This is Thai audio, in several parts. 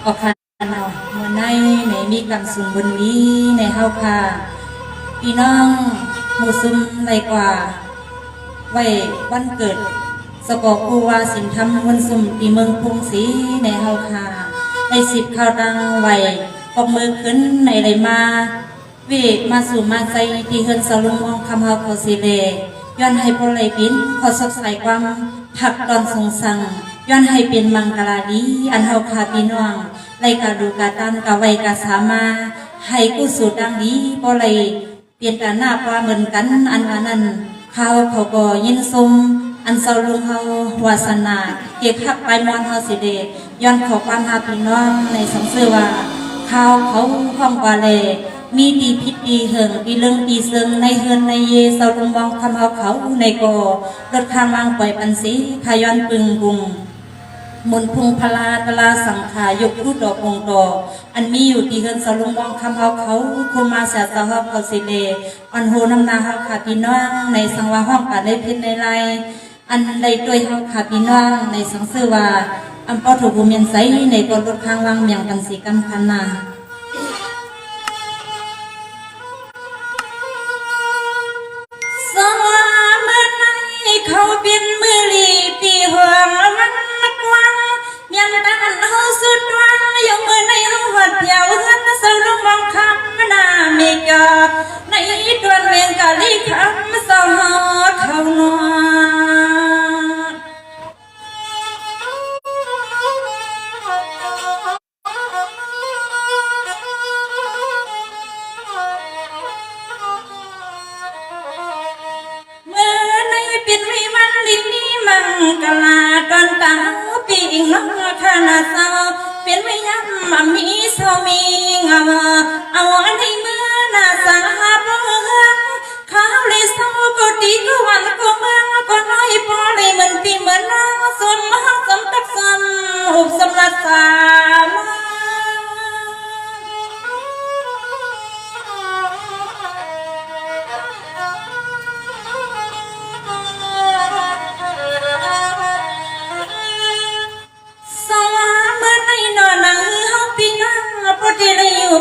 ออกค่ะเนาะเมื่อในมีกำสุนบนนี้ในเฮาค่ะพี่น้องหมู่ซุ่มไรกว่าไว้วันเกิดสกอกูวาสินธรรมวันสุ่มตีเมืองพงศรีในเฮาค่ะในสิบข่าวดังไว้ปกมือขึ้นในไรมาเวกมาสู่มาใจที่เฮือนสลุงมองคำเฮาเขาสิเลย้อนให้พลไหลปินขอสดใสความผักตอนทรงสั่งย้อนให้เป็นมังกรดีอันเฮาคาพี่น้องไรกาดูกาตันกาไวกาสามาให้กู้สูดดังดีพอไรเปลี่ยนกันหน้าปลาเหมือนกันอันนั้นเขาก็ยินซุมอันเศร้าลุงเฮาวาสนาเก็บหักไปมอนเฮาสิเดย้อนขอความหาพี่น้องในสงสื่อว่าเขาห้องวาเลมีดีพิษดีเหิงดีเรื่องดีเซิงในเฮือนในเยเศร้าลุงมองคำเขาในกอรถข้างวางปล่อยปันสีพาย้อนปึงบุงมนพุงพลาตลาสังขายกรูดดอกองดอกอันมีอยู่ที่เฮือนสลุงมองคำเขาคุมาเสียสาวเขาสิเลอันโหน้ำนาเฮาขาพี่น้องในสังวาห้องกันได้พิษในไรอันใดด้วยเฮาขาพี่น้องในสังเสว่าอันปอถูกบุเมียนใสในกอรถข้างวางเมียงกันสีกำคันนาสวามันเขาเป็นมือลีปีหัวมันกว้างเมียนดันเฮาสุดวังยกมือในเฮาหัดเยาวเฮือนสลุงมองคำหน้าเมกาในตวนเวียงกะลีคำสาวเขานวเป็นวิวันลินีมังกลาตอนตาปีอิงน้องขนาดเศร้าเป็นวิยามมีเศร้ามีเงาเอาในมือหน้าสาบเฮืองข้าวเลยเศร้าก็ดีก็วันก็เมืองก็น้อยพอเลยเหมือนปีเหมือนน้องสมหักสมตักสมหุบสมรักษา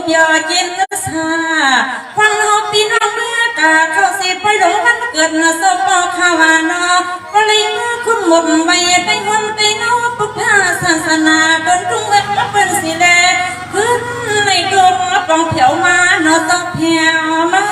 เปียกินสาฟังเฮาพี่น้องเมื่อกาเข้าสิไปหลงวันเกิดนะสปอขาวานอก็เลยเมื่อคุณหมดไปได้วันไปเนาพุทธศาสนาจนรุ่งเรืองมาเป็นสิแลขึ้นในดวงปองเผียวมาเนาต้องเผียวมา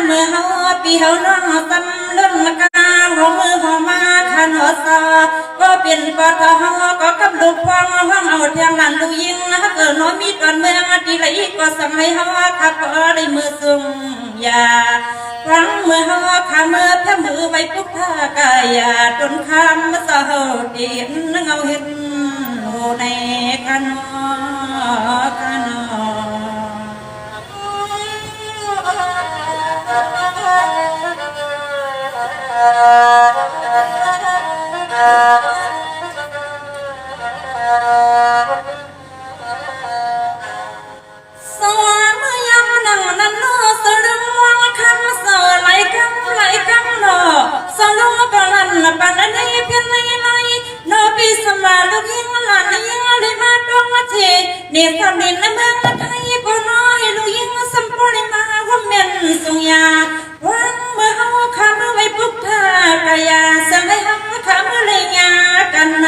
เมื่อเฮาปีเฮาน้องตำล้นกาหัวมือหัวมาขันหัวซาก็เป็นปอทอก็กับลูกพองห้องเอาเทียงหลานลูกยิงเกิดน้อยมีตอนเมืองดีไหลก็สั่งให้เฮาขับได้มือซุ่มยาฟังเมื่อเฮาขามือแพ้มือไว้พุกท่ากายาจนคำสะเฮาดีนเงาเห็นโหในกันกันสวาเมื่อยามนั่งนั่นนอสลุงวางคำสอไหลคำนอสลุงก็ลั่นปานในเพียงในนอปีสมาลูกยิงหลานยังเลยมาดวงเทเดียทำดินในเมืองไทยก็น้อยลูกยิงสัมปริมาว่าเมียนสุงยาวันเมื่อเฮาขาเมื่อไว้พุกท่ากายาสั่งให้เฮาขาเมื่อเลยยากันใน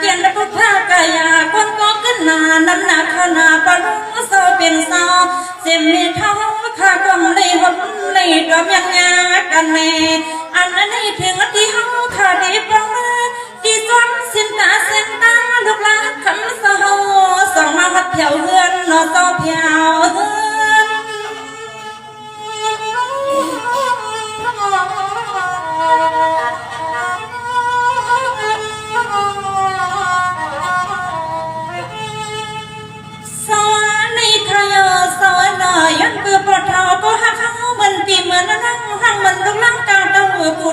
เตียนพุทธกายาคนก็ขึ้นหน้าน้ำหนักขนาปะลุงเศร้าเป็นเศร้าเสียมีเท้าข้ากลมเลยหดเลยดอมยังยากันแน่อันนั้นถึงที่เฮาขาดีปังที่ซ้อนสินตาเส้นตาลูกหลานคำเศร้าส่องมาวัดแถวเฮือนนอเศร้าแถวเฮือน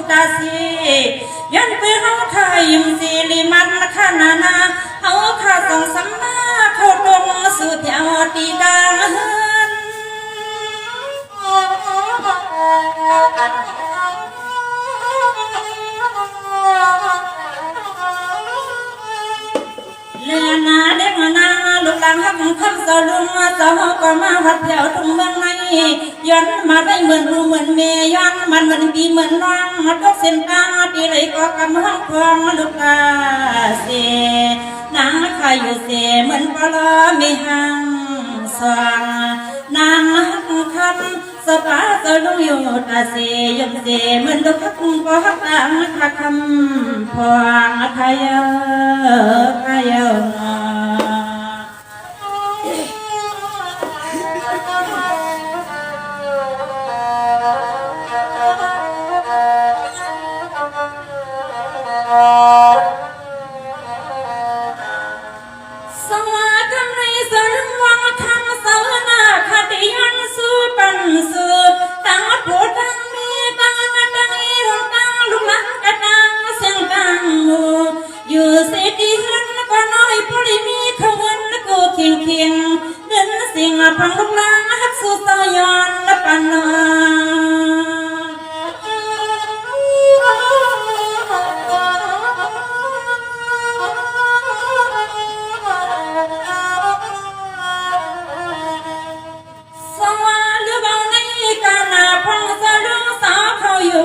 ตาสียันเปื้อเขาขายยิมสีลิมันขนานาเขาขาส่งสัมมาเขาดงสู่แถวตีดังเลือนาเด็กนาลูกหลานหักคำสลุงสาวก็มาหัดแถวทุ่งเมืองในย้อนมาได้เหมือนรู้เหมือนเมย์ย้อนมันเหมือนปีเหมือนน้องทกเส้นตาตีไหลก็กำห้องพองลูกตาเสนางขายอยู่เสเหมือนปลาไม่ห่างสว่างนางหักคำสปาสลุงอยู่ตาเสยมเสเหมือนลูกพักก็หักตางหักคำพองขายขายสวัสดีในสลึงวังคำสาวนาคดียันสู้ปันสู้ตั้งโพตั้งมีตั้งนันตั้งอีรตั้งลูกหลานกระดังเสียงตั้งมูอยู่เสียดีเงินก็น้อยพอดีมีเขาเงินกูเคียงเคียงเดินเสียงพังลูกหลานฮักสู้สายันปัน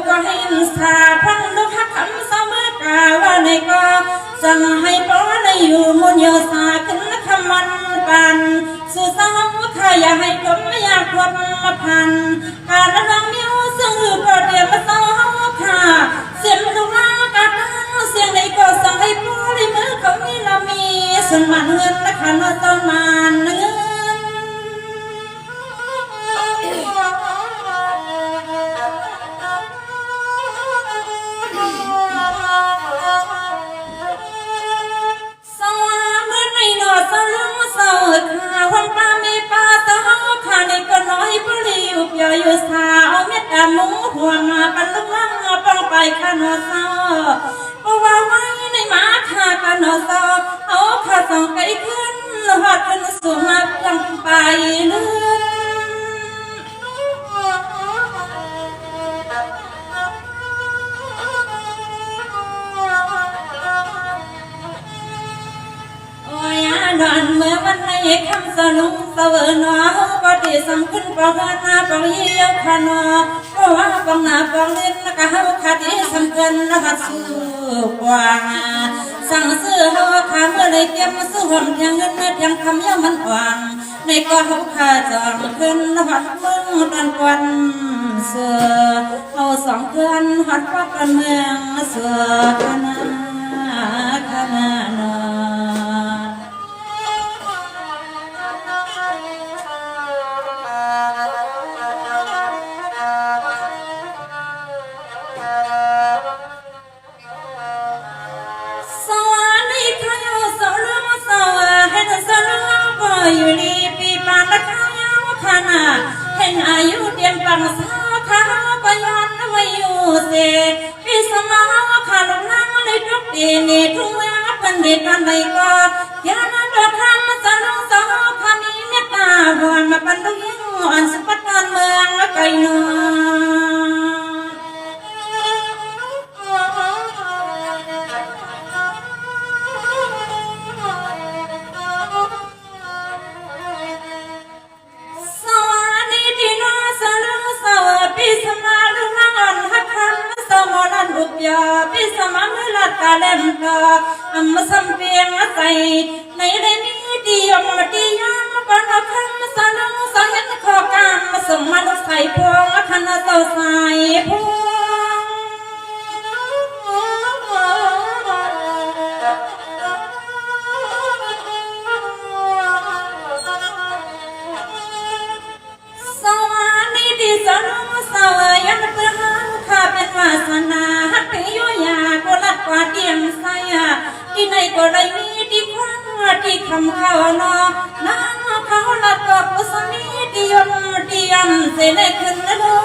ก็เห็นสาพังลูกหักคำเสมอกาว่าในก็สั่งให้ปอในอยู่มุนโยสาขึ้นคำวันปันสู่สาวข้าอยากให้กลมอยากกลมมาพันการระดับนิ้วซึ่งหือก็เดียวมาสาวข้าเสียงลูกหลานกาตั้งเสียงในก็สั่งให้ปอในมือเขามีละมีส่วนมันเงินและขันว่าต้นมันเงินข้าวันป้ามีป้าสาวข้าในก็น้อยผู้ริวเปียอยู่สาวเม็ดดำมุ้งหัวมาปันลูกลังป้องไปข้าหนอสาวเพราะว่าไว้ในหมาข้าข้าหนอสาวเอาข้าส่องไกลขึ้นหอดขึ้นสูงมาจังไปเลื่อนนอนเมื่อวันในคำสนุกเสวยนอก็ที่สำคัญปองหน้าปองเยี่ยวขานอเพราะว่าปองหน้าปองเล่นก็เฮาขาดที่สำคัญหัดสู้กว่าสั่งซื้อเฮาขาเมื่อไรเตรียมซื้อหอมเทียงเงินเทียงคำย่อมันหวังในก็เฮาขาจองขึ้นหัดมึงตันกวนเสือเฮาสองเพื่อนหัดปักกันเมืองเสือขนาโนอยู่ดีปีปานละข้าวยขนาเห็นอายุเตียนปังสาวข้าวก็ย้อนไว้อยู่เสปีสมาวขาลงนั่งในทุกปีนี่ทุ่งเมืองปันเด็ดปันใดก็ยานาดอกคำสนุกสาวขามีเมตตาหวนมาปันดุยิ่งอ่อนสุปัตตานเมืองไกลนอลูกยาพิสมังลาตาเล่มกาอัมสัมเปียงใส่ในเรนีดียมดียามปนคำสนุสเห็นขอกามส่งมาลูกใส่พวงคณะเต่าใส่พวงสวัสดีดีสนุสวัยยันเพื่อข้าเป็นวาสนาฮักเป็นยุยาก็รัดกว่าเตียงใส่ที่ไหนก็ได้มีที่คว้างที่คำเขานอนางเขาลัดกับกุศมีที่ยมเสด็จขึ้นลง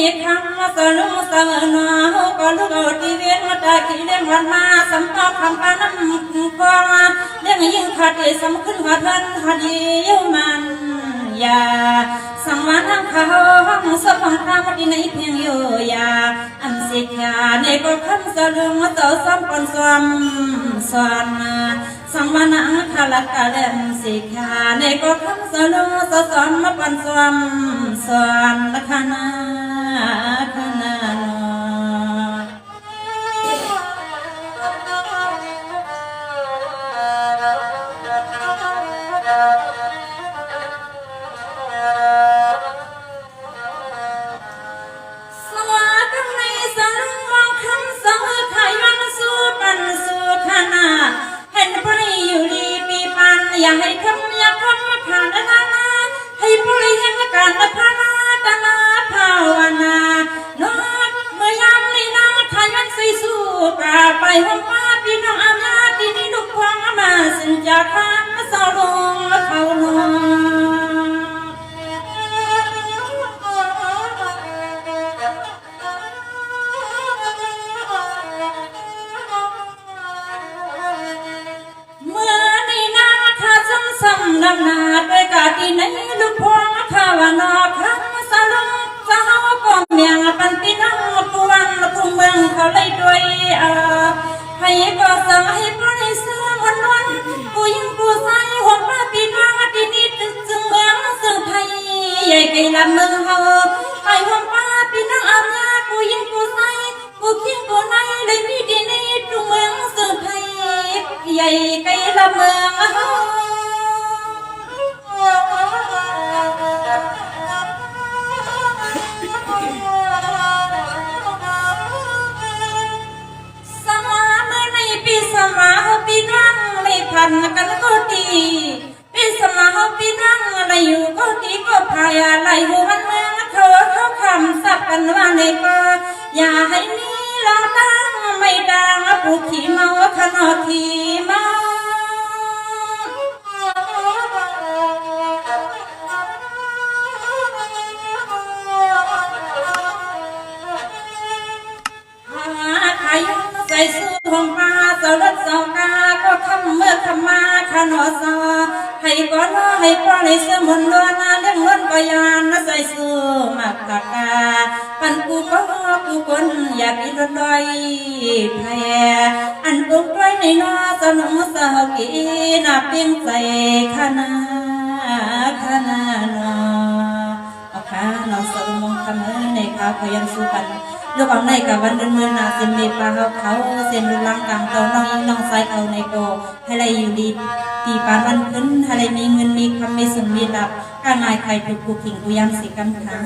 อีกคำมาสนุกเสมอหนอก็ลูกเอาทีเวียนมาตาขี้เลี้ยงวันมาสำต่อคำปาน้ำคอเลี้ยงยิ่งขาดเอสำขึ้นหัดวันหัดเยี่ยมันยาสังวานังเขาห้องสมองพระมดีในเพียงโยยาอันสิกขาในก็คำสลุงเจ้าซ้ำปนซ้ำสอนสังวานังขลักกะเล่นสิกขาในก็คำสลุงเจ้าซ้ำมาปนซ้ำสอนละคณะคณะอย่าให้คำอย่าคำมาผ่านนานาให้บริเห็นการละพานาตนาภาวนาโน้ตเมื่อยามในนาขยันสู้สู้กาไปห้องป้าพี่น้องอาญาที่นี่ลูกควงมาสินจากข้ามมาสาวลงมาเขาลงนำนาด้วยกาที่ไหนลูกพวงข้าวนอกข้างสลุงสาวก็เมียงปันพี่น้องปวงปุ่มเมืองเขาเลยด้วยให้ก็สั่งให้พ่อในเสื้อวันวันผู้หญิงผู้ชายห่วงป้าพี่น้องที่นี่จึงเมืองซึ่งไทยใหญ่ไกลลำเมืองเฮาให้ห่วงป้าพี่น้องอาญาผู้หญิงผู้ชายผู้เคียงผู้ในเลยมีที่นี่จึงเมืองซึ่งไทยใหญ่ไกลลำเมืองเฮาพี่น้องไม่พันกันก็ดีพี่สมาพี่น้องอะไรอยู่ก็ดีก็พายอะไรหัวเมืองเขาคำสับกันว่าในก็อย่าให้มีลองตั้งไม่ดังผู้ขี่เมาขนอขี่เมาใส่สู้ทองมาเสาลัดเสากาก็คำเมื่อคำมาขนอสอให้ก่อนให้ป้อนให้เสื้อมุนล้วนเลี้ยงล้วนก็ยานใส่สู้มักตะกาปันกูก็กูคนอยากกินดอยแพ้อันปุกไว้ในนอสนุกสาวกีนับเพียงใส่ขนาขนาเนาะเอาขาเราสมมองคำในข้าวพยัญชนะลูกเอาในกับวันเดินเมื่อนาเส้นเมปลาเขาเส้นรูลังกลางเตาน้องยิงน้องใส่เอาในโกให้ไรอยู่ดีตีปานวันขึ้นให้ไรมีเงินมีคำมีส่งมีดับก้างายใครถูกกูขิงกูย้ำสิกำถาง